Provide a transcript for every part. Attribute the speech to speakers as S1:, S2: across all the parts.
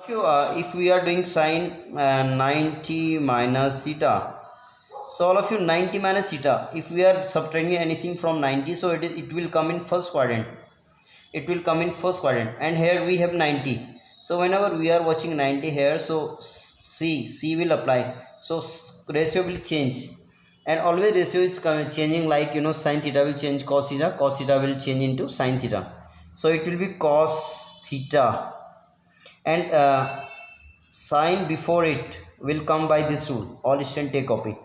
S1: If we are doing sine 90 minus theta, so all of you 90 minus theta, if we are subtracting anything from 90, so it will come in first quadrant. It will come in first quadrant, and here we have 90. So whenever we are watching 90 here, so c will apply, so ratio will change, and always ratio is changing, like sin theta will change cos theta will change into sin theta. So it will be cos theta, and sign before it will come by this rule, all student take copy.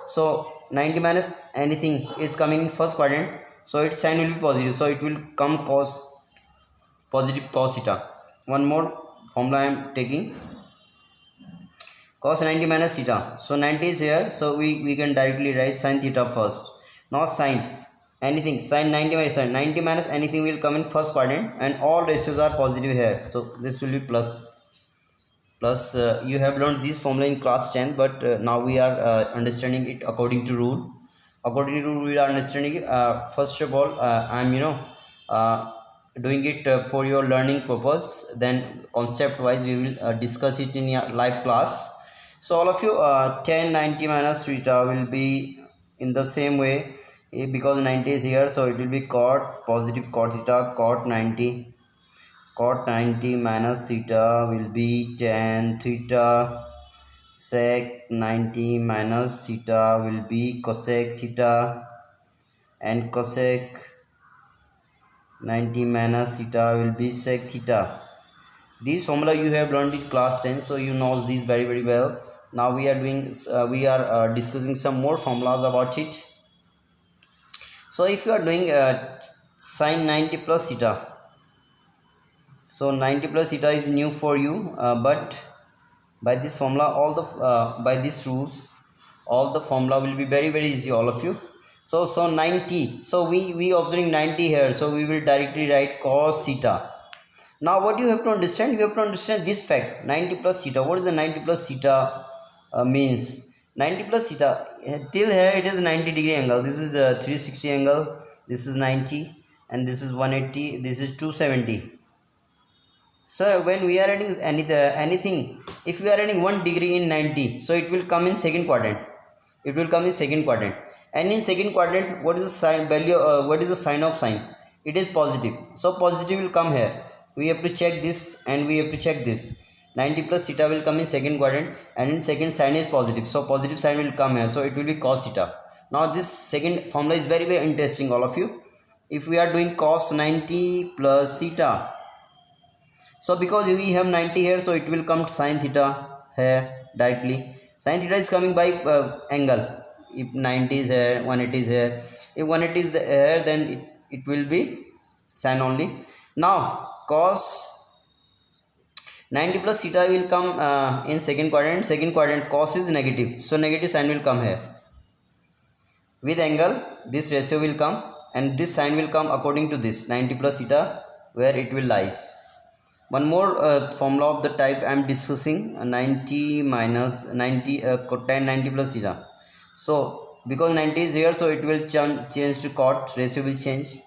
S1: So 90 minus anything is coming in first quadrant, so its sign will be positive, so it will come positive cos theta. One more formula I am taking, cos 90 minus theta, so 90 is here, so we can directly write sin theta first. Now sin anything, sin 90 minus sin 90 minus anything will come in first quadrant, and all ratios are positive here, so this will be plus. You have learned this formula in class 10, but now we are understanding it according to rule. According to rule we are understanding it. First of all, I am doing it for your learning purpose, then concept wise we will discuss it in your live class. So all of you, tan 90 minus theta will be in the same way, because 90 is here, so it will be cot positive cot theta, cot 90 minus theta will be tan theta, sec 90 minus theta will be cosec theta, and cosec 90 minus theta will be sec theta. This formula you have learned in class 10, so you know these very well. Now we are discussing some more formulas about it. So if you are doing sin 90 plus theta, so 90 plus theta is new for you, but by this formula, by these rules, all the formula will be very easy, all of you. So 90, so we observing 90 here, so we will directly write cos theta. Now what you have to understand, you have to understand this fact, 90 plus theta. What is the 90 plus theta means? 90 plus theta, till here it is 90 degree angle, this is a 360 angle, this is 90, and this is 180, this is 270. So when we are adding anything, if we are adding 1 degree in 90, so it will come in second quadrant. It will come in second quadrant, and in second quadrant, what is the sign value? What is the sign of sine? It is positive, so positive will come here. We have to check this, and we have to check this. 90 plus theta will come in second quadrant, and in second sign is positive, so positive sign will come here, so it will be cos theta. Now this second formula is very interesting, all of you. If we are doing cos 90 plus theta, so because we have 90 here, so it will come to sin theta here directly. Sin theta is coming by angle. If 90 is here, 180 is here. If 180 is here, then it will be sin only. Now cos 90 plus theta will come in second quadrant. Second quadrant cos is negative, so negative sign will come here. With angle, this ratio will come, and this sign will come according to this 90 plus theta, where it will lies. One more formula of the type I am discussing, 90 minus 90 tan 90 plus theta. So because 90 is here, so it will change to cot, ratio will change.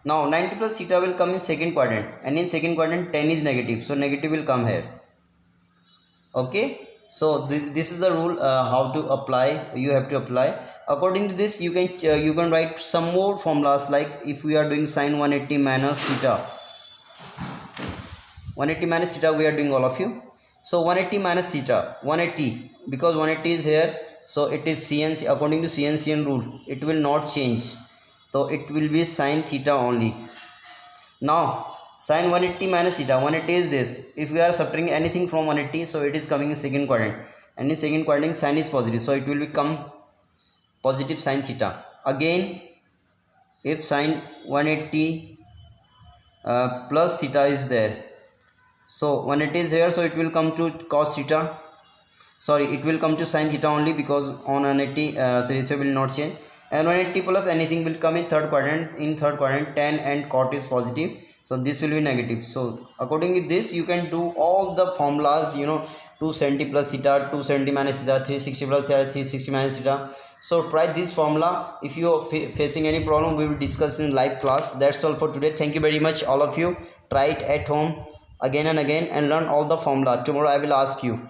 S1: Now 90 plus theta will come in second quadrant, and in second quadrant tan is negative, so negative will come here. Okay, so this is the rule, how to apply. You have to apply according to this. You can write some more formulas, like if we are doing sin 180 minus theta, 180 minus theta we are doing, all of you. So 180 minus theta, 180, because 180 is here, so it is CNC. According to CNCN rule, it will not change, so it will be sin theta only. Now sin 180 minus theta, 180 is this. If we are subtracting anything from 180, so it is coming in second quadrant, and in second quadrant sin is positive, so it will become positive sin theta. Again, if sin 180 plus theta is there, so 180 is here, so it will come to cos theta. Sorry, it will come to sin theta only, because on 180 ratio will not change, and 180 plus anything will come in third quadrant. In third quadrant, tan and cot is positive, so this will be negative. So according to this, you can do all the formulas, 270 plus theta, 270 minus theta, 360 plus theta, 360 minus theta. So try this formula. If you are facing any problem, we will discuss in live class. That's all for today. Thank you very much, all of you. Try it at home. again and again and learn all the formula. Tomorrow I will ask you.